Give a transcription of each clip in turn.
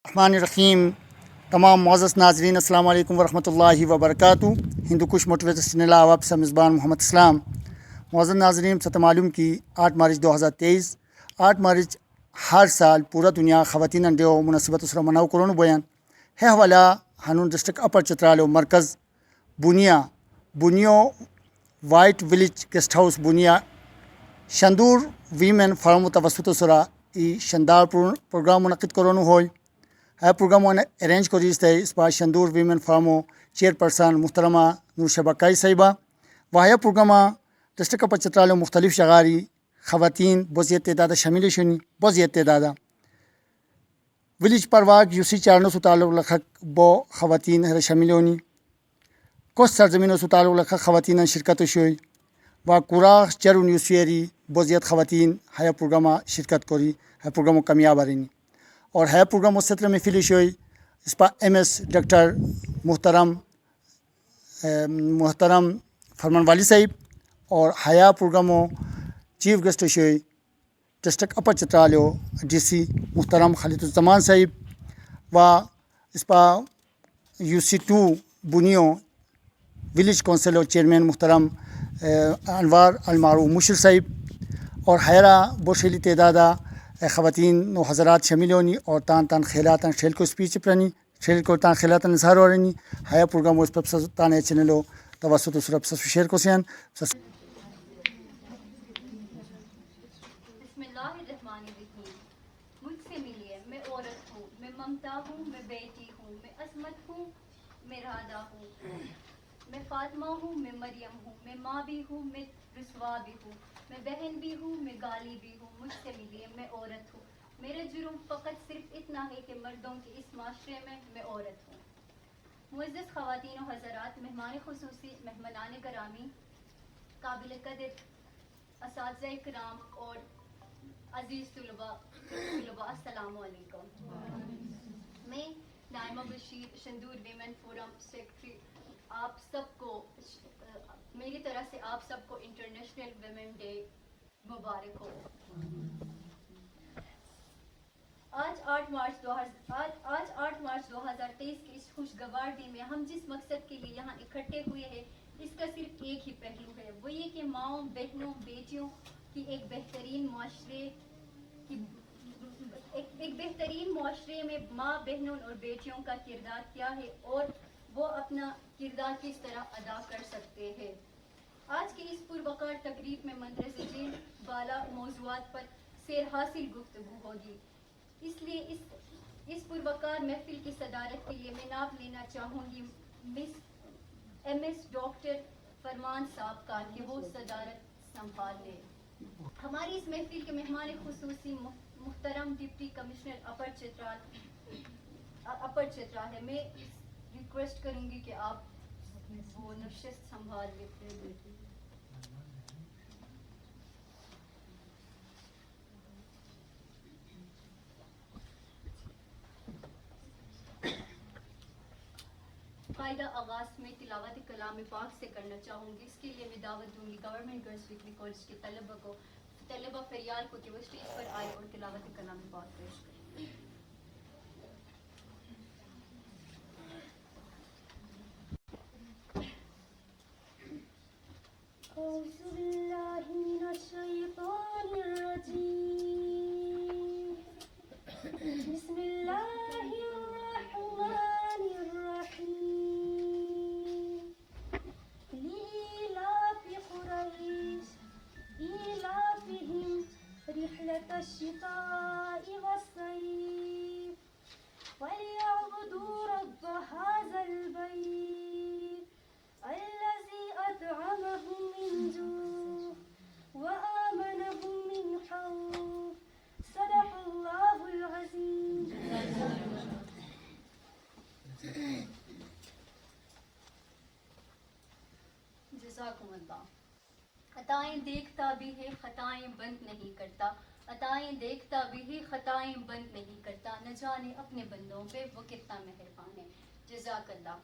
الرحمن الرحیم. تمام معزز ناظرین السلام علیکم ورحمۃ اللہ وبرکاتہ. ہندو کش موٹیویٹر چینل آپ سے میزبان محمد اسلام. معزز ناظرین ستہ معلوم کی 8 مارچ 2023 8 مارچ ہر سال پورا دنیا خواتین ڈیو مناسبت سر مناو کرون بیان ہے حوالہ ہنون ڈسٹرکٹ اپر چترالو مرکز بنیو وائٹ ولیج گیسٹ ہاؤس بنیا شندور ویمن فارم توسط سرا ای شاندار پروگرام منعقد کرون ہوئی. ہے پروگرام ارینج کریس تھے اس بار شندور ویمن فارمو چیئر پرسن محترمہ نورشبہ کائی صاحبہ. واحد پروگرام ڈسٹرکٹ اپر چترالو مختلف شغاری خواتین بزیت تعداد شامل شنی بزیت تعداد ولیج پرواگ یوسی چارنو سے تعلق لکھک بو خواتین ہر شامل ہونی کس سرزمینوں سے تعلق لکھک خواتین شرکت شوئی و کورا چرون یوسیری بزیت خواتین ہے پروگرام شرکت کری ہے پروگرام کامیاب رہنی. اور ہے پروگرام اس سطر میں فیلش ہوئی اس پر ایم ایس ڈاکٹر محترم فرمان والی صاحب اور حیا پروگراموں چیف گیسٹ ہوئی ڈسٹرکٹ اپر چترالو ڈی سی محترم خالد الزمان صاحب و اس پر UC2 بنیو ولیج کونسل اور چیئرمین محترم انوار المعروف مشر صاحب اور حیرہ بوشیلی تعدادہ خواتین و حضرات شامل ہونی اور تان خیلات کھیل کو اسپیچ پرانی کھیل کو تان خیلات اظہار ہو رہی ہے پروگرام اس پر تان چینلو توسط سرب شیئر کو سیان. بسم اللہ الرحمن الرحیم. مجھ سے ملیے میں عورت ہوں میں ممتا ہوں میں بیٹی ہوں میں عصمت ہوں میں رادہ ہوں میں فاطمہ ہوں میں مریم ہوں میں ماں بھی ہوں میں رسوا بھی ہوں میں بہن بھی ہوں میں گالی بھی ہوں. مجھ سے ملیے میں عورت ہوں. میرا جرم فقط صرف اتنا ہے کہ مردوں کے اس معاشرے میں عورت ہوں. معزز خواتین و حضرات، مہمان خصوصی، مہمانان گرامی، قابل قدر اساتذہ کرام اور عزیز طلباء السلام علیکم. میں Naima Bashir Shandur women forum secretary آپ سب کو میری طرح سے آپ سب کو انٹرنیشنل ویمن ڈے مبارک ہو. آج 8 مارچ 2023 کے اس خوشگوار دن میں ہم جس مقصد کے لیے یہاں اکٹھے ہوئے ہیں اس کا صرف ایک ہی پہلو ہے، وہ یہ کہ ماؤں، بہنوں، بیٹیوں کی ایک بہترین معاشرے میں ماں، بہنوں اور بیٹیوں کا کردار کیا ہے اور وہ اپنا کردار کس طرح ادا کر سکتے ہیں. آج کی اس پروقار تقریب میں مندرجہ ذیل بالا موضوعات پر سیر حاصل گفتگو ہوگی. اس لیے اس پروقار محفل کی صدارت کے لیے میں نام لینا چاہوں گی ایم ایس ڈاکٹر فرمان صاحب کا کہ وہ صدارت سنبھال لے. ہماری اس محفل کے مہمان خصوصی محترم ڈپٹی کمشنر اپر چترال ہے. میں ریکویسٹ کروں گی کہ آپ وہ نشست سنبھال لیتے ہیں. قاعدہ آغاز میں تلاوت کلام پاک سے کرنا چاہوں گی. اس کے لیے میں دعوت دوں گی گورنمنٹ گرلز ڈگری کالج کے طلبہ فریال کو کہ وہ اسٹیج پر آئے اور تلاوت کلام پاک پیش کریں. اعوذ باللہ من الشیطان الرجیم. بسم اللہ الرحمن الرحیم. لإيلاف قريش إيلافهم رحلة الشتاء والصيف فليعبدوا رب هذا البيت الذي أطعمهم من جوع وآمنهم من خوف. صدق الله العظيم. جزاکم اللہ. عطائیں دیکھتا بھی ہے خطائیں بند نہیں کرتا، عطائیں دیکھتا بھی ہے خطائیں بند نہیں کرتا، نہ جانے اپنے بندوں پہ وہ کتنا مہربان ہے. جزاک اللہ.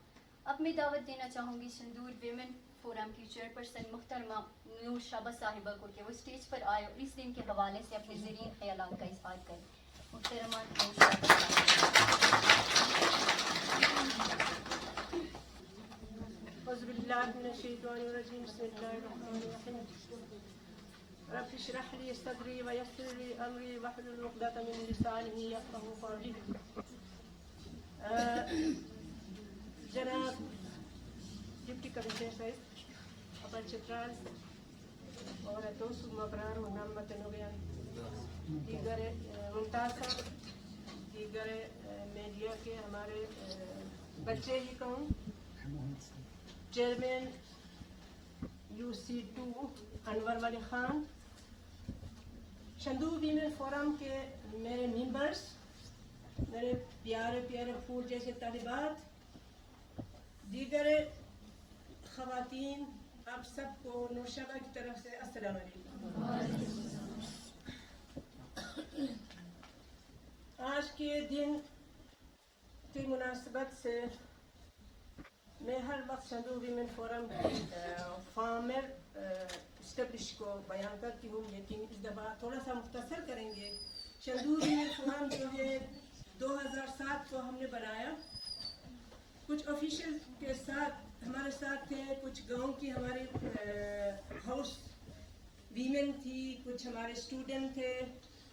اب میں دعوت دینا چاہوں گی شندور ویمن فورم کی چیئرپرسن محترمہ نورشبہ صاحبہ کو کہ وہ اسٹیج پر آئے اور اس دن کے حوالے سے اپنے زرین خیالات کا اظہار کریں. محترمہ نورشبہ صاحبہ. بالله من الشيطان الرجيم بسم الله الرحمن الرحيم رب اشرح لي صدري ويسر لي امري واحلل عقدة من لساني يفقهوا قولي. جناب ڈپٹی کمشنر صاحب ابل چترال اور دوست مبرار و نعمت نویان دیگر ممتاز صاحب دیگر میڈیا کے ہمارے بچے ہی کہوں چیئرمین UC2 انور ولی خان شندو ویمن فورم کے میرے ممبرس میرے پیارے پیارے پھول جیسے طالبات دیگر خواتین آپ سب کو نوشابہ کی طرف سے السلام علیکم. آج کے دن کی مناسبت سے میں ہر وقت شندو ویمن فورم کی فارمر اسٹیبلش کو بیان کرتی ہوں لیکن اس دفعہ تھوڑا سا مختصر کریں گے. شندو ویمن فورم جو ہے 2007 کو ہم نے بنایا. کچھ آفیشیل کے ساتھ ہمارے ساتھ تھے, کچھ گاؤں کی ہماری ہاؤس ویمن تھی, کچھ ہمارے اسٹوڈنٹ تھے.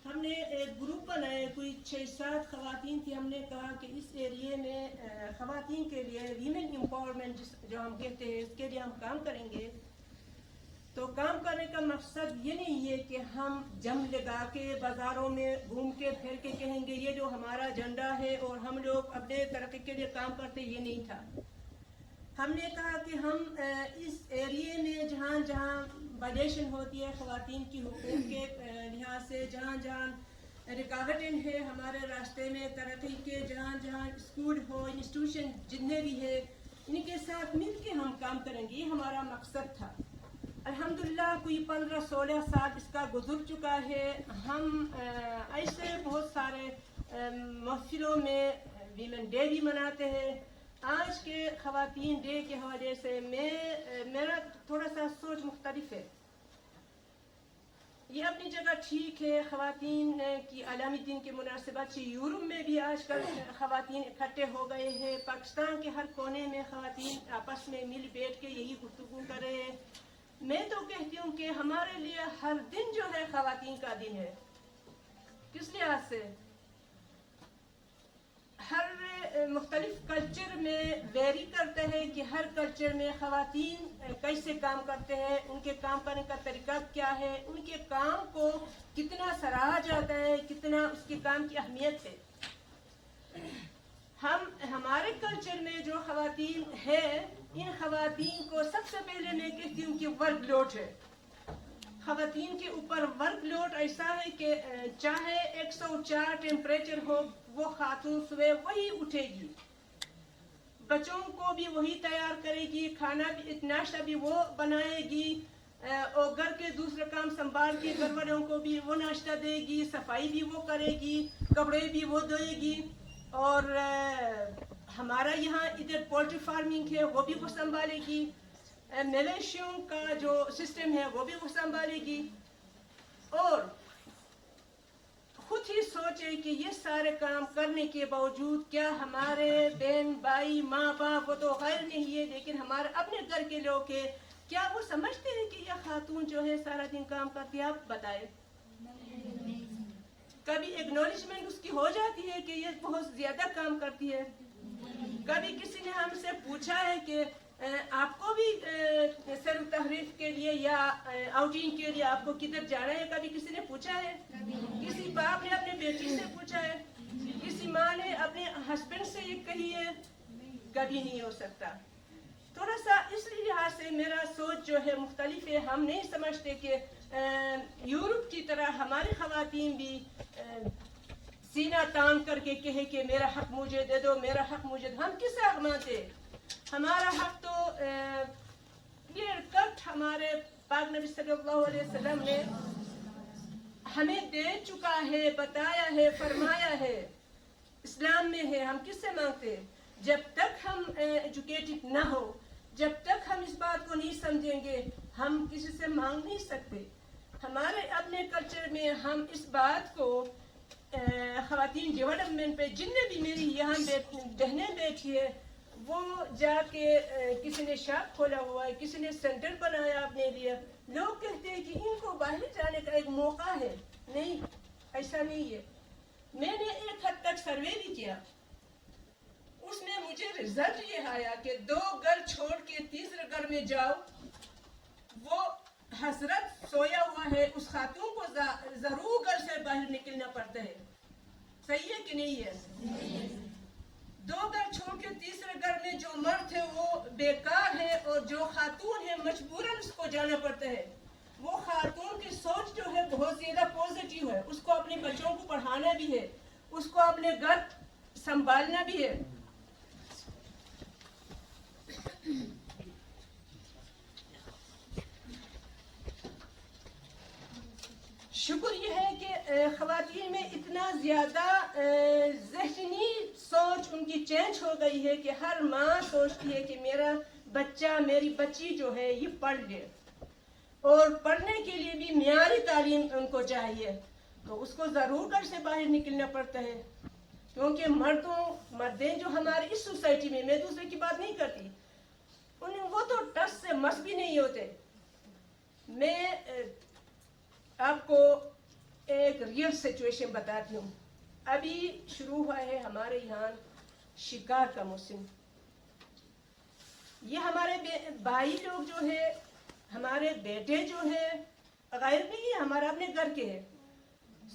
ہم نے ایک گروپ بنائے, کوئی 6-7 خواتین تھی. ہم نے کہا کہ اس ایریے میں خواتین کے لیے ویمن امپاورمنٹ جو ہم کہتے ہیں اس کے لیے ہم کام کریں گے. تو کام کرنے کا مقصد یہ نہیں ہے کہ ہم جم لگا کے بازاروں میں گھوم کے پھر کے کہیں گے یہ جو ہمارا ایجنڈا ہے اور ہم لوگ اپنے ترقی کے لیے کام کرتے, یہ نہیں تھا. ہم نے کہا کہ ہم اس ایریے میں جہاں جہاں وائلیشن ہوتی ہے خواتین کی حقوق کے لحاظ سے, جہاں جہاں رکاوٹیں ہیں ہمارے راستے میں ترقی کے, جہاں جہاں اسکول ہو انسٹیٹیوشن جتنے بھی ہیں ان کے ساتھ مل کے ہم کام کریں گے, یہ ہمارا مقصد تھا. الحمدللہ کوئی 15-16 سال اس کا گزر چکا ہے. ہم ایسے بہت سارے محفلوں میں ویمن ڈے بھی مناتے ہیں. آج کے خواتین ڈے کے حوالے سے میرا تھوڑا سا سوچ مختلف ہے. یہ اپنی جگہ ٹھیک ہے, خواتین کی عالمی دن کے مناسبت سے یورپ میں بھی آج کل خواتین اکٹھے ہو گئے ہیں. پاکستان کے ہر کونے میں خواتین آپس میں مل بیٹھ کے یہی گفتگو کر رہے ہیں. میں تو کہتی ہوں کہ ہمارے لیے ہر دن جو ہے خواتین کا دن ہے. کس لحاظ سے؟ ہر مختلف کلچر میں ویری کرتے ہیں کہ ہر کلچر میں خواتین کیسے کام کرتے ہیں, ان کے کام کرنے کا طریقہ کیا ہے, ان کے کام کو کتنا سراہا جاتا ہے, کتنا اس کے کام کی اہمیت ہے. ہمارے کلچر میں جو خواتین ہیں ان خواتین کو سب سے پہلے میں کہتی ہوں کہ ورک لوڈ ہے. خواتین کے اوپر ورک لوڈ ایسا ہے کہ چاہے 104 ٹیمپریچر ہو وہ خاتون صبح وہی اٹھے گی, بچوں کو بھی وہی تیار کرے گی, کھانا بھی ناشتہ بھی وہ بنائے گی, اور گھر کے دوسرے کام سنبھال کے گھر والوں کو بھی وہ ناشتہ دے گی, صفائی بھی وہ کرے گی, کپڑے بھی وہ دھوئے گی. اور ہمارا یہاں ادھر پولٹری فارمنگ ہے وہ بھی وہ سنبھالے گی, مویشیوں کا جو سسٹم ہے وہ بھی وہ سنبھالے گی. اور خود ہی سوچے کہ یہ سارے کام کرنے کے باوجود کیا ہمارے بہن بھائی ماں باپ وہ تو غیر نہیں ہے لیکن ہمارے اپنے گھر کے لوگ ہیں, کیا وہ سمجھتے ہیں کہ یہ خاتون جو ہے سارا دن کام کرتی ہے؟ آپ بتائیں. کبھی ایکنالجمنٹ اس کی ہو جاتی ہے کہ یہ بہت زیادہ کام کرتی ہے؟ کبھی کسی نے ہم سے پوچھا ہے کہ آپ کو بھی سیر و تفریح کے لیے یا آؤٹنگ کے لیے آپ کو کدھر جانا ہے؟ کبھی کسی نے پوچھا ہے؟ کسی باپ نے اپنے بیٹی سے پوچھا ہے؟ کسی ماں نے اپنے ہسبینڈ سے یہ کہی ہے؟ کبھی نہیں ہو سکتا. تھوڑا سا اس لحاظ سے میرا سوچ جو ہے مختلف ہے. ہم نہیں سمجھتے کہ یورپ کی طرح ہماری خواتین بھی سینہ تان کر کے کہے کہ میرا حق مجھے دے دو, میرا حق مجھے دو. ہم کس حق مانتے؟ ہمارا حق تو کلیئر کٹ ہمارے پاک نبی صلی اللہ علیہ وسلم نے ہمیں دے چکا ہے, بتایا ہے, فرمایا ہے, اسلام میں ہے. ہم کس سے مانگتے؟ جب تک ہم ایجوکیٹڈ نہ ہو, جب تک ہم اس بات کو نہیں سمجھیں گے ہم کسی سے مانگ نہیں سکتے. ہمارے اپنے کلچر میں ہم اس بات کو خواتین ڈیولپمنٹ پہ جتنے بھی میری یہاں بہنیں بیٹھی ہے وہ جا کے کسی نے شاپ کھولا ہوا ہے, کسی نے سینٹر بنایا اپنے لیے. لوگ کہتے ہیں کہ ان کو باہر جانے کا ایک موقع ہے. نہیں, ایسا نہیں ہے. میں نے ایک حد تک سروے بھی کیا, اس میں مجھے رزلٹ یہ آیا کہ 2 گھر چھوڑ کے تیسرے گھر میں جاؤ, وہ حضرت سویا ہوا ہے, اس خاتون کو ضرور گھر سے باہر نکلنا پڑتا ہے. صحیح ہے کہ نہیں ہے؟ 2 گھر چھوڑ کے تیسرے گھر میں جو مرد ہے وہ بیکار ہے, اور جو خاتون ہے مجبوراً اس کو جانا پڑتا ہے. وہ خاتون کی سوچ جو ہے بہت زیادہ پازیٹیو ہے, اس کو اپنے بچوں کو پڑھانا بھی ہے, اس کو اپنے گھر سنبھالنا بھی ہے. شکر یہ ہے کہ خواتین میں اتنا زیادہ ذہنی سوچ ان کی چینج ہو گئی ہے کہ ہر ماں سوچتی ہے کہ میرا بچہ, میری بچی جو ہے یہ پڑھ لے, اور پڑھنے کے لیے بھی معیاری تعلیم ان کو چاہیے. تو اس کو ضرور گھر سے باہر نکلنا پڑتا ہے, کیونکہ مردیں جو ہمارے اس سوسائٹی میں دوسرے کی بات نہیں کرتی, وہ تو ٹس سے مس بھی نہیں ہوتے. میں آپ کو ایک ریئل سچویشن بتاتی ہوں. ابھی شروع ہوا ہے ہمارے یہاں شکار کا موسم. یہ ہمارے بھائی لوگ جو ہے, ہمارے بیٹے جو ہے, غیر نہیں ہے, ہمارا اپنے گھر کے ہیں,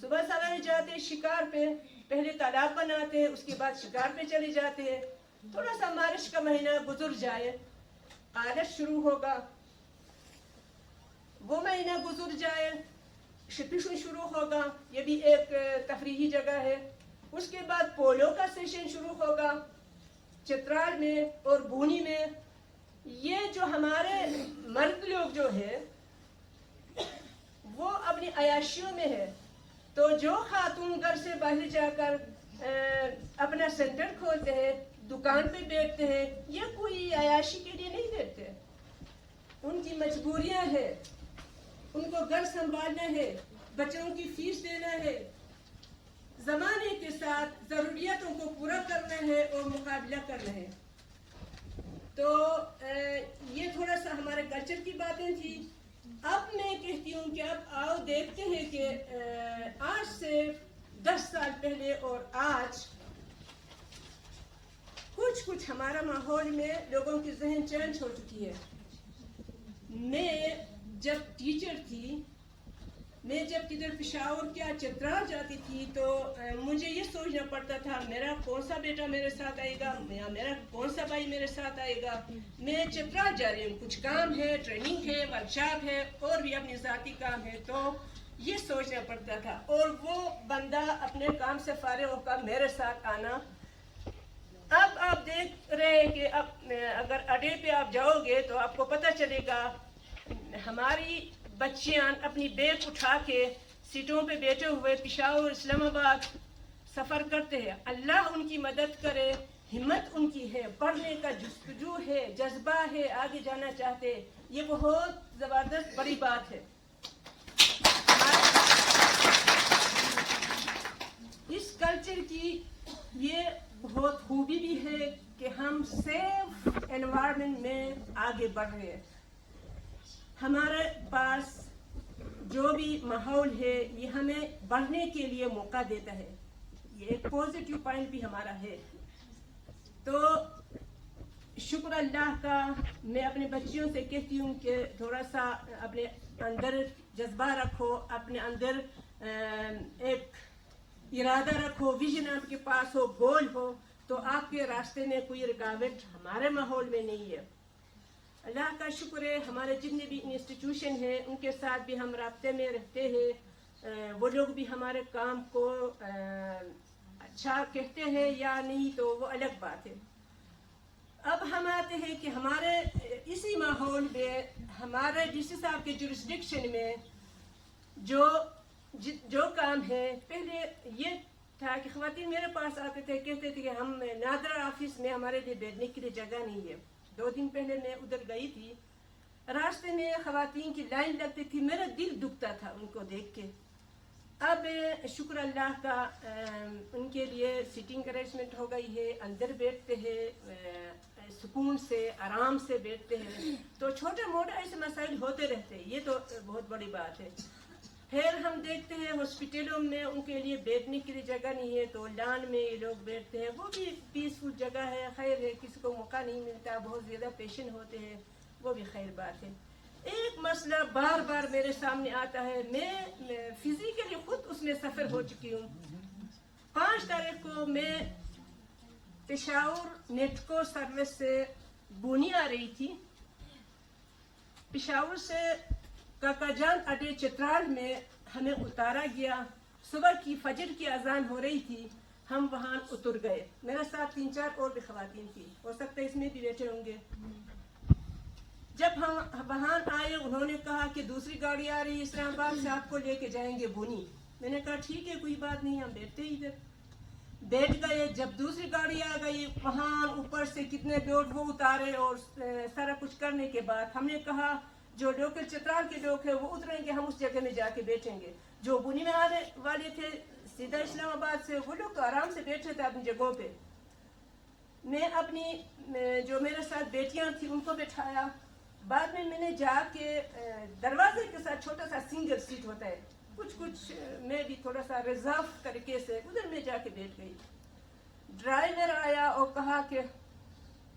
صبح سویرے جاتے شکار پہ, پہلے تالاب بناتے ہیں, اس کے بعد شکار پہ چلے جاتے ہیں. تھوڑا سا بارش کا مہینہ گزر جائے, بارش شروع ہوگا, وہ مہینہ گزر جائے, فشنگ شروع ہوگا, یہ بھی ایک تفریحی جگہ ہے. اس کے بعد پولو کا سیشن شروع ہوگا چترال میں اور بونی میں. یہ جو ہمارے مرد لوگ جو ہے وہ اپنی عیاشیوں میں ہے, تو جو خاتون گھر سے باہر جا کر اپنا سینٹر کھولتے ہیں, دکان پہ بیٹھتے ہیں, یہ کوئی عیاشی کے لیے نہیں بیٹھتے. ان کی مجبوریاں ہیں, ان کو گھر سنبھالنا ہے, بچوں کی فیس دینا ہے, زمانے کے ساتھ ضروریاتوں کو پورا کرنا ہے اور مقابلہ کرنا ہے. تو یہ تھوڑا سا ہمارے کلچر کی باتیں تھی. اب میں کہتی ہوں کہ اب آؤ دیکھتے ہیں کہ آج سے 10 سال پہلے اور آج کچھ ہمارا ماحول میں لوگوں کی ذہن چینج ہو چکی ہے. میں جب ٹیچر تھی, میں جب کدھر پشاور کیا چترال جاتی تھی, تو مجھے یہ سوچنا پڑتا تھا میرا کون سا بیٹا میرے ساتھ آئے گا, یا میرا کون سا بھائی میرے ساتھ آئے گا. میں چترال جا رہی ہوں, کچھ کام ہے, ٹریننگ ہے, ورکشاپ ہے, اور بھی اپنی ذاتی کام ہے, تو یہ سوچنا پڑتا تھا. اور وہ بندہ اپنے کام سے فارغ ہو کر میرے ساتھ آنا. اب آپ دیکھ رہے ہیں کہ اب اگر اڈے پہ آپ جاؤ گے تو آپ کو پتہ چلے گا ہماری بچیاں اپنی بیگ اٹھا کے سیٹوں پہ بیٹھے ہوئے پشاور اسلام آباد سفر کرتے ہیں. اللہ ان کی مدد کرے, ہمت ان کی ہے, پڑھنے کا جستجو ہے, جذبہ ہے, آگے جانا چاہتے. یہ بہت زبردست بڑی بات ہے. اس کلچر کی یہ بہت خوبی بھی ہے کہ ہم سیف انوائرمنٹ میں آگے بڑھ رہے ہیں. ہمارے پاس جو بھی ماحول ہے یہ ہمیں بڑھنے کے لیے موقع دیتا ہے. یہ ایک پازیٹیو پوائنٹ بھی ہمارا ہے. تو شکر اللہ کا. میں اپنے بچیوں سے کہتی ہوں کہ تھوڑا سا اپنے اندر جذبہ رکھو, اپنے اندر ایک ارادہ رکھو, ویژن آپ کے پاس ہو, گول ہو, تو آپ کے راستے میں کوئی رکاوٹ ہمارے ماحول میں نہیں ہے. اللہ کا شکر ہے, ہمارے جتنے بھی انسٹیٹیوشن ہیں ان کے ساتھ بھی ہم رابطے میں رہتے ہیں. وہ لوگ بھی ہمارے کام کو اچھا کہتے ہیں یا نہیں تو وہ الگ بات ہے. اب ہم آتے ہیں کہ ہمارے اسی ماحول میں ہمارے ڈی سی صاحب کے جورسڈکشن میں جو کام ہے, پہلے یہ تھا کہ خواتین میرے پاس آتے تھے, کہتے تھے کہ ہم نادرا آفس میں ہمارے لیے بیٹھنے کے لیے جگہ نہیں ہے. 2 دن پہلے میں ادھر گئی تھی, راستے میں خواتین کی لائن لگتی تھی, میرا دل دکھتا تھا ان کو دیکھ کے. اب شکر اللہ کا ان کے لیے سیٹنگ ارینجمنٹ ہو گئی ہے, اندر بیٹھتے ہیں سکون سے, آرام سے بیٹھتے ہیں. تو چھوٹے موٹے ایسے مسائل ہوتے رہتے ہیں, یہ تو بہت بڑی بات ہے. پھر ہم دیکھتے ہیں ہاسپٹلوں میں ان کے لیے بیٹھنے کے لیے جگہ نہیں ہے, تو لان میں یہ لوگ بیٹھتے ہیں, وہ بھی پیسفل جگہ ہے, خیر ہے. کسی کو موقع نہیں ملتا, بہت زیادہ پیشنٹ ہوتے ہیں, وہ بھی خیر بات ہے. ایک مسئلہ بار بار میرے سامنے آتا ہے, میں فزیکلی خود اس میں سفر ہو چکی ہوں. 5 تاریخ کو میں پشاور نیٹکو سروس سے بونی آ رہی تھی. پشاور سے کاکا جان اڈے چترال میں ہمیں اتارا گیا. صبح کی فجر کی اذان ہو رہی تھی, ہم وہاں اتر گئے. میرے ساتھ 3-4 اور بھی خواتین تھی, ہو سکتا ہے اس میں بھی بیٹھے ہوں گے. جب ہم وہاں آئے, انہوں نے کہا کہ دوسری گاڑی آ رہی ہے اسلام آباد سے, آپ کو لے کے جائیں گے بونی. میں نے کہا ٹھیک ہے, کوئی بات نہیں, ہم بیٹھتے ہی ادھر بیٹھ گئے. جب دوسری گاڑی آ گئی, وہاں اوپر سے کتنے لوگ وہ اتارے, اور سارا کچھ کرنے کے بعد ہم نے کہا جو لوکل چترال کے لوگ ہیں وہ اتریں گے, ہم اس جگہ میں جا کے بیٹھیں گے. جو بونی میں آنے والے تھے سیدھا اسلام آباد سے, وہ لوگ تو آرام سے بیٹھے تھے اپنی جگہوں پہ. میں اپنی جو میرے ساتھ بیٹیاں تھیں ان کو بٹھایا. بعد میں نے جا کے دروازے کے ساتھ چھوٹا سا سنگل سیٹ ہوتا ہے, کچھ میں بھی تھوڑا سا ریزرو طریقے سے ادھر میں جا کے بیٹھ گئی. ڈرائیور آیا اور کہا کہ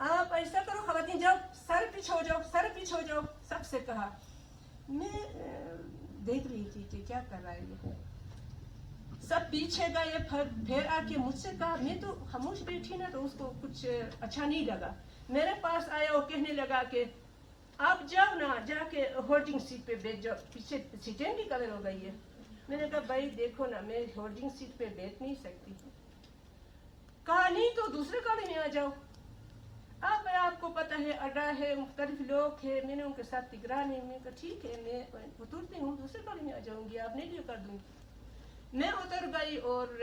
آپ ایسا کرو خواتین, جاؤ سر پیچھے ہو جاؤ, سر پیچھے ہو جاؤ, سب سے کہا. میں دیکھ رہی تھی کہ کیا کر رہا ہے یہ. سب پیچھے گئے, پھر آ کے مجھ سے کہا, میں تو خاموش بیٹھی نا, تو اس کو کچھ اچھا نہیں لگا. میرے پاس آیا اور کہنے لگا کہ آپ جاؤ نا, جا کے ہولڈنگ سیٹ پہ بیٹھ جاؤ, پیچھے سیٹیں بھی کور ہو گئی ہے. میں نے کہا بھائی دیکھو نا, میں ہولڈنگ سیٹ پہ بیٹھ نہیں سکتی. کہا نہیں تو دوسرے گاڑی میں آ جاؤ. اب آپ کو پتہ ہے اڈا ہے, مختلف لوگ ہیں, میں نے ان کے ساتھ ٹکرا نہیں. میں کہا ٹھیک ہے, میں اترتی ہوں, دوسرے گاڑی میں آ جاؤں گی, آپ نہیں کر دوں گی. میں اتر گئی, اور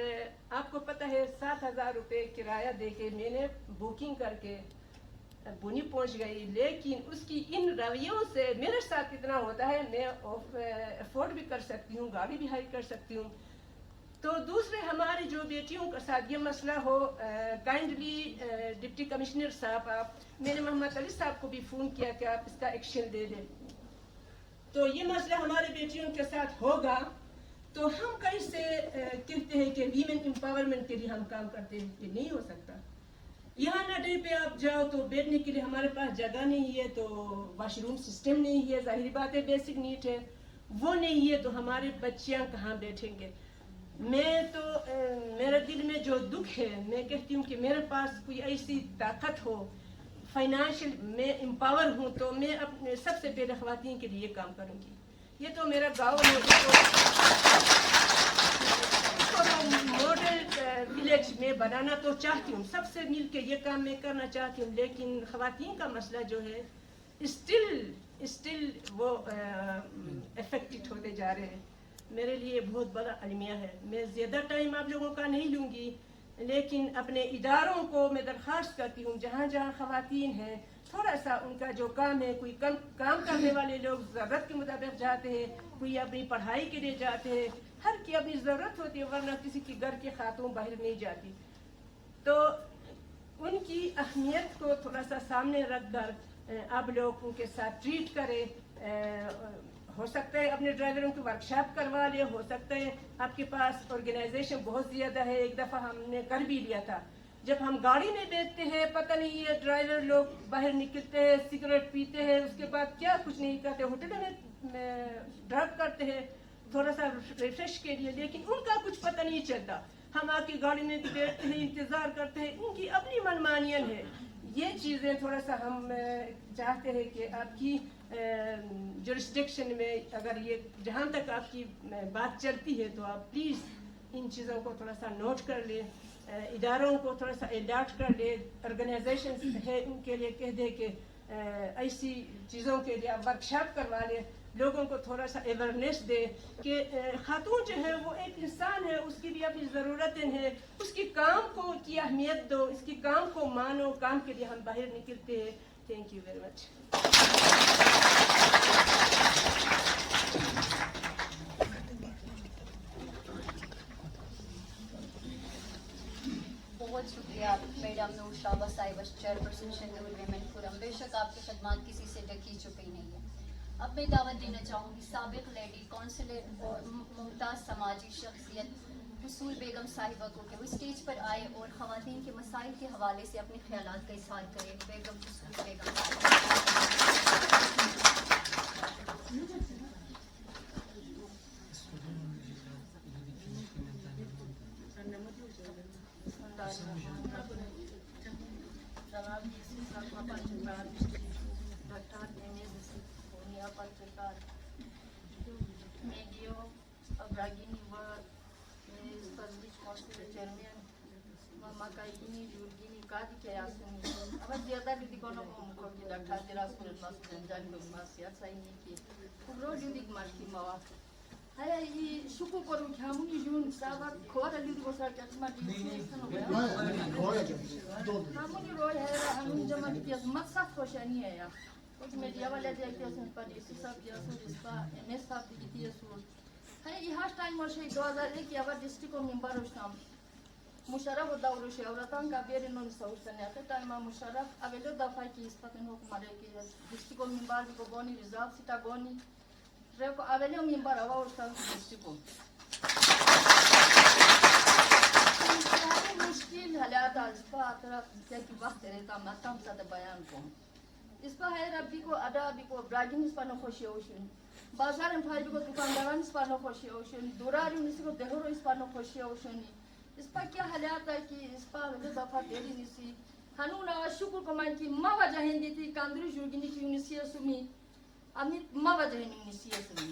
آپ کو پتہ ہے 7,000 روپے کرایہ دے کے میں نے بکنگ کر کے بونی پہنچ گئی. لیکن اس کی ان رویوں سے میرے ساتھ اتنا ہوتا ہے, میں افورڈ بھی کر سکتی ہوں, گاڑی بھی ہائر کر سکتی ہوں. تو دوسرے ہماری جو بیٹیوں کے ساتھ یہ مسئلہ ہو, کائنڈلی ڈپٹی کمشنر صاحب, میں نے محمد علی صاحب کو بھی فون کیا کہ آپ اس کا ایکشن دے دیں. تو یہ مسئلہ ہماری بیٹیوں کے ساتھ ہوگا, تو ہم کیسے کہتے ہیں کہ ویمن امپاورمنٹ کے لیے ہم کام کرتے ہیں؟ کہ نہیں ہو سکتا. یہاں نڈے پہ آپ جاؤ تو بیٹھنے کے لیے ہمارے پاس جگہ نہیں ہے, تو واش روم سسٹم نہیں ہے, ظاہری بات ہے بیسک نیڈ ہے, وہ نہیں ہے, تو ہمارے بچیاں کہاں بیٹھیں گے. میں تو میرے دل میں جو دکھ ہے, میں کہتی ہوں کہ میرے پاس کوئی ایسی طاقت ہو, فائنانشل میں امپاور ہوں, تو میں اپنے سب سے پہلے خواتین کے لیے کام کروں گی. یہ تو میرا گاؤں ماڈل ولیج میں بنانا تو چاہتی ہوں, سب سے مل کے یہ کام میں کرنا چاہتی ہوں. لیکن خواتین کا مسئلہ جو ہے اسٹل وہ افیکٹڈ ہوتے جا رہے ہیں. میرے لیے بہت بڑا المیہ ہے. میں زیادہ ٹائم آپ لوگوں کا نہیں لوں گی, لیکن اپنے اداروں کو میں درخواست کرتی ہوں, جہاں جہاں خواتین ہیں, تھوڑا سا ان کا جو کام ہے, کوئی کام کرنے والے لوگ ضرورت کے مطابق جاتے ہیں, کوئی اپنی پڑھائی کے لیے جاتے ہیں, ہر کی اپنی ضرورت ہوتی ہے, ورنہ کسی کی گھر کی خاتون باہر نہیں جاتی. تو ان کی اہمیت کو تھوڑا سا سامنے رکھ کر آپ لوگ ان کے ساتھ ٹریٹ کریں. ہو سکتا ہے اپنے ڈرائیوروں کی ورکشاپ کروا لے, ہو سکتا ہے آپ کے پاس آرگنائزیشن بہت زیادہ ہے. ایک دفعہ ہم نے کر بھی لیا تھا, جب ہم گاڑی میں بیٹھتے ہیں, پتہ نہیں ہے ڈرائیور لوگ باہر نکلتے ہیں, سگریٹ پیتے ہیں, اس کے بعد کیا کچھ نہیں کرتے, ہوٹلوں میں ڈراپ کرتے ہیں تھوڑا سا ریفریش کے لیے, لیکن ان کا کچھ پتہ نہیں چلتا. ہم آپ کی گاڑی میں بیٹھتے ہیں, انتظار کرتے ہیں, ان کی اپنی منمانیاں ہے. یہ چیزیں تھوڑا سا ہم چاہتے ہیں کہ آپ کی جورسڈکشن میں اگر یہ جہاں تک آپ کی بات چلتی ہے, تو آپ پلیز ان چیزوں کو تھوڑا سا نوٹ کر لیں, اداروں کو تھوڑا سا اڈاپٹ کر لیں, آرگنائزیشن ہے ان کے لیے کہہ دیں کہ ایسی چیزوں کے لیے آپ ورکشاپ کروا لیں, لوگوں کو تھوڑا سا اویئرنیس دے کہ خاتون جو ہے وہ ایک انسان ہے, اس کی بھی اپنی ضرورتیں ہیں, اس کی کام کو کی اہمیت دو, اس کی کام کو مانو, کام کے لیے ہم باہر نکلتے ہیں. Thank you very much. بہت شکریہ میڈم نوشابہ صاحبہ چیئرپرسن شندور ویمن فورم. بے شک آپ کی خدمات کسی سے ڈکی چکی نہیں ہے. اب میں دعوت دینا چاہوں گی سابق لیڈی کونسلر اور ممتاز سماجی شخصیت حصول بیگم صاحبہ کو کہ وہ اسٹیج پر آئے اور خواتین کے مسائل کے حوالے سے اپنے خیالات کا اظہار کرے. بیگم حصول بیگم medio abragini var spazliç konser chairman mama kaygini yurgini kadi ke asuni abar zyada didi kono ko ki daktar dira surat mas janjan ko masiyat saini ki kubro didik marki mawa haya i shuku koru khamuni jun sabat khora lidi bosar katma di sunu hamuni roy hai hamuni jama ki maksad khoshani hai ya کچھ media والے دیکھتے ہیں پر اسی سب جیسے اس کا M S صاحب کی کیتی ہے سور ہے یہ ہاش ٹائم اور شے 2001 کی اول ڈسٹرکٹ کو ممبر ہوشتم مشرف دور شے اورتان کا بیر نون سوشن ہے ٹائم مشرف اول دفعہ کی اس پتن حکومت کی ڈسٹرکٹ کو ممبر کو بونی ریزرو سیٹا بونی رے کو اول ممبر ہوا اور سب ڈسٹرکٹ کو مشکل حالات اس پر طرف سے کی وقت رہتا ماتم سے بیان کو اس پر ہے ربی کو ادا بھی کو براگین اس پر نہ خوشی ہوشن بازار میں بھائی کو دکانداران اس پر نہ خوشی ہوشن دوراری اس کو دہرو اس پر نہ خوشی ہوشن اس پر کیا حالات ہے کہ اس پر دفعہ دیری نسی ہنونا شکر کو مان کی ما وجہ ہندی تھی کاندری جوگینی کی انسی سمی امی ما وجہ ہندی انسی سمی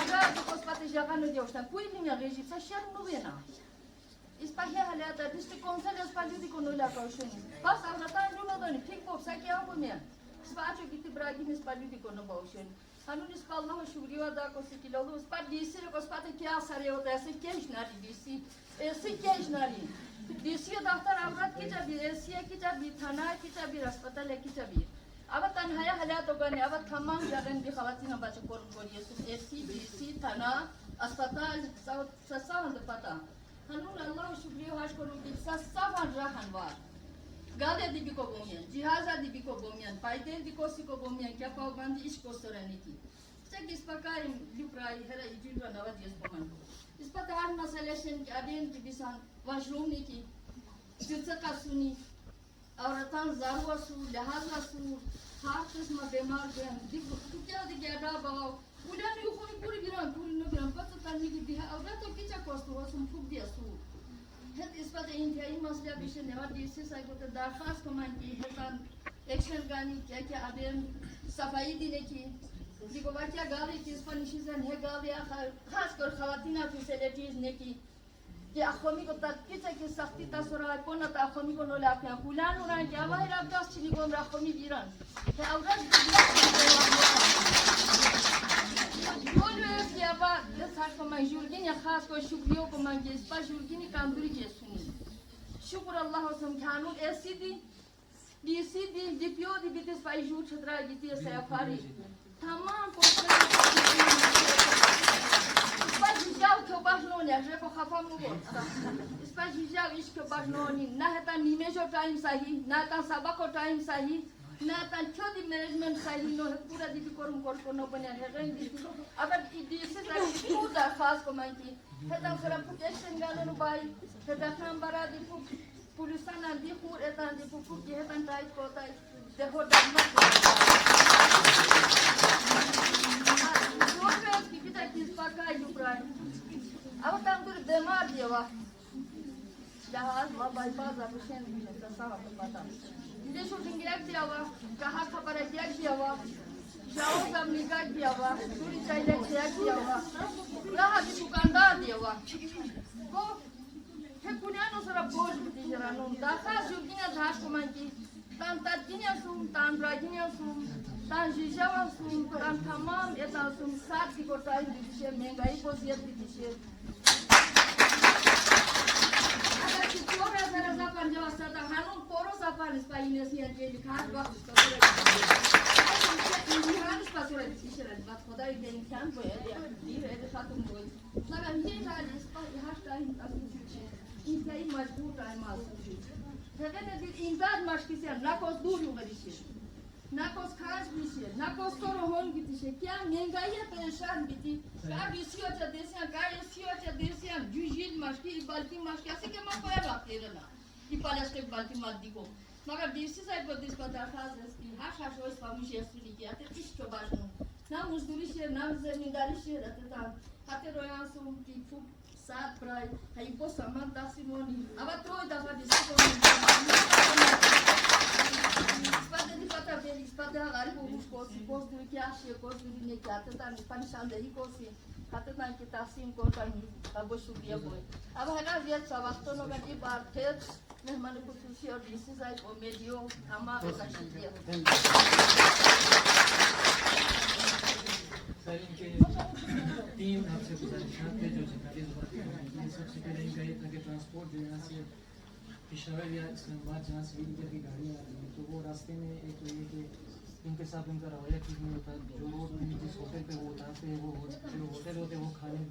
ادا کو اس پر جگہ نہ دیوشن کوئی نہیں ریجی سے شرم نو بنا اس پر یہ حالات ہے ڈسٹرکٹ کونسل اس پر دیدی کو نولا کوشنی بس اورتان جو نہ دونی ٹھیک پوپ سا کیا ہو میں اس پر اچھو کیتی براگین اس پر دیدی کو نو باوشن ہنون اس پر اللہ شکریہ ادا کو سی کلو اس پر ڈی سی کو اس پر کیا سارے ہوتا ہے ایسے کیا اشناری ڈی سی ایسے کیا اشناری ڈی سی دفتر عورت کی چابی ایسی کی چابی تھانہ کی چابی ہسپتال کی چابی اب تنہائی حالات ہو گئے اب تمام جگہ بھی خواتین بچے کون کوریے اے سی ڈی سی تھانہ اسپتال سسا ہند پتہ ہنون اللہ شکریہ ہاش کروں کہ سسا ون رہن وار گالے دی بھی کو بومیان جہازہ دی بھی کو بومیان پائدین دی کو سی کو بومیان کیا پاو بندی اس کو سرانی کی سک اس پکائی لیپرائی ہرا ایجیل و نوات یس بمان اس پر ہر مسئلے شن کی ابین کی بیسان واشروم نہیں کی جلسکا سنی عورتان زارو سو لحاظ سو ہر قسم بیمار گئن تو کیا دی گیا دا باو پولیان یو خونی پوری بیران پوری نو بیران پتہ تنمی کی دیہا عورتو کیچا کوستو ہو سن پھوک دیا سو ہت اس پر انتہائی مسئلہ بیشن نیوار دیسی سائی کو درخواست کمان کی ہتان ایکشن گانی کیا ابین صفائی دینے کی دیکھو بچہ گالی کی اس پر نشیزن ہے گالی خاص کر خواتین فیسیلیٹیز نے کی کہ اخومی کو تکیچہ کی سختی تاثر ہے کونا تا اخومی کو نولا اپنے پولان ہو رہا ہے کہ آوائی رب داس چلی کو امرا اخومی بیران کہ اورات بولو ہے کہ آبا لساک کو میں جورگین یا خاص کو شکریوں کو میں جیس پا جورگینی کامدوری کے سنی شکر اللہ حسن کھانون ایسی دی ڈی سی دی ڈی پیو دی بیتیس پائی جور چھترا گیتی ہے سیافاری تمام پوچھنے اس پر جیجاو کیوں باشنونی اجرے کو خفا مو بولتا اس پر جیجاو عشق کیوں باشنونی نہ تا نیمے جو ٹائم صحیح نہ تا سبا کو ٹائم صحیح نہ تا چھو دی مینجمنٹ صحیح نو ہے پورا دی بھی کرم کر کو نو بنیا ہے رنگ دی اگر دی سے تو درخواست کو مانگی ہے تا سرا پوکیشن گالو نو بائی ہے تا خام برا دی پولیسان دی خور ایتان دی پوکو کی ہے تا ٹائٹ کو تا دیکھو ڈرمت اب تم تو بیمار دیوا جہاز ما بائی پاس اپشن بھی ہے سارا پتہ یہ شوٹنگ ایک دیوا کہاں خبر ہے کیا دیوا جاؤ سب نگاہ دیوا پوری چاہیے کیا دیوا راہ دی دکاندار دیوا کو ہے کنیانو سرا بوج دی جرانو داخا شوگینا دھاش کو من کی تان تدگینیا سوم تان براگینیا سوم تان جیجاوا سوم تان تمام ایتا سوم سات کی کوٹائی دیشے مہنگائی کو زیاد دیشے اگر کی چورا ذرا زپان جو استا ہانو پورو زپان اس پائی نسیان کے لکھات وقت تو ہانس پاسورا دیشے بات خدای دین کان بو ہے دی رے ختم ہوئی مگر یہ حال اس پر ہر ٹائم مجبور ہے معصوم جگہ دل اینقدر مشکیه نکوس دور میشه نکوس کاج میشه نکوس تو رو هون گیتیشه کیا منگایی پریشان بیتی کاری سیاچا دیسیان کاری سیاچا دیسیان جوجیل مشکی بالتی مشکی اسی که ما پایا رفته رنا ای پالشته بالتی مادی کو مگر دیسی سایت با دیس با درخواست است که هر شش روز فهمیشه استونی که ات پیش تو باشون نه مزدوریشه نه زمینداریشه رتتان حتی رویانسون کی فوق ساعت برای هی بو سامان تاسیمونی اما تو دفعه دیسی کنی Spada di fata beli, spada agari bobus kosi, kos duri kiashi, kos duri ne kiate tani panishan dehi kosi, kate tani kita sim ko tani abo shubia boy. Aba hena viat sabakto no gadi bar ther, mehman khususi aur disi sai ko medio ama ka shubia. سر ان کے تین آپ سے گزارشات تھے جو جنگلی زبان کے سب سے پہلے ان کا یہ تھا کہ ٹرانسپورٹ جو یہاں سے پشاور یا اسلام آباد جہاں سے ویل کی گاڑیاں آتی ہیں تو وہ راستے میں ایک تو یہ کہ ان کے ساتھ ان کا رویہ ٹھیک نہیں ہوتا، جو روڈ جس ہوٹل پہ وہ اتارتے ہیں وہ جو ہوٹل ہوتے ہیں وہ کھانے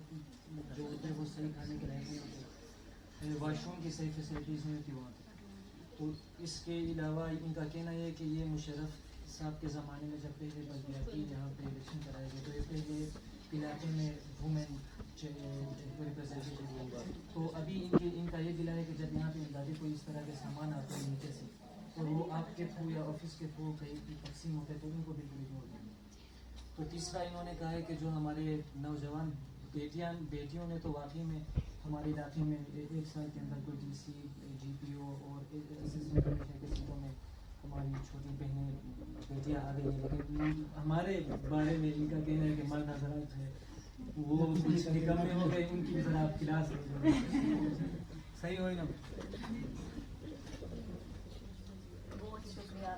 جو ہوتے ہیں وہ صحیح کھانے کے لائق نہیں ہوتے، واش روم کی صحیح فیسلٹیز نہیں ہوتی وہاں پہ. تو اس کے علاوہ ان کا کہنا یہ ہے کہ یہ مشرف صاحب کے زمانے میں جب پہلے بلدیاتی یہاں پہ الیکشن کرائے گئے تو یہ پہلے علاقے میں وومن ریپرزینٹیو ہوگا. تو ابھی ان کا یہ دلا ہے کہ جب یہاں پہ امدادی کوئی اس طرح کے سامان آتے ہیں نیچے سے اور وہ آپ کے تھرو یا آفس کے تھرو کہیں بھی تقسیم ہوتے ہیں تو ان کو بالکل اگنور دیں گے. تو تیسرا انہوں نے کہا ہے کہ جو ہمارے نوجوان بیٹیوں نے تو واقعی میں ہمارے علاقے میں ایک سال کے اندر کوئی ڈی سی جی پی او اور اسسٹنٹ کمشنر کے سیٹوں میں ہماری چھوٹی بہنیں بیٹیاں آ گئی ہیں، لیکن ہمارے بارے میں ان کا کہنا ہے کہ مرد حضرات ہے وہ کچھ نکمے ہو گئے، ان کی ذرا کلاس صحیح ہوئی نا. بہت شکریہ.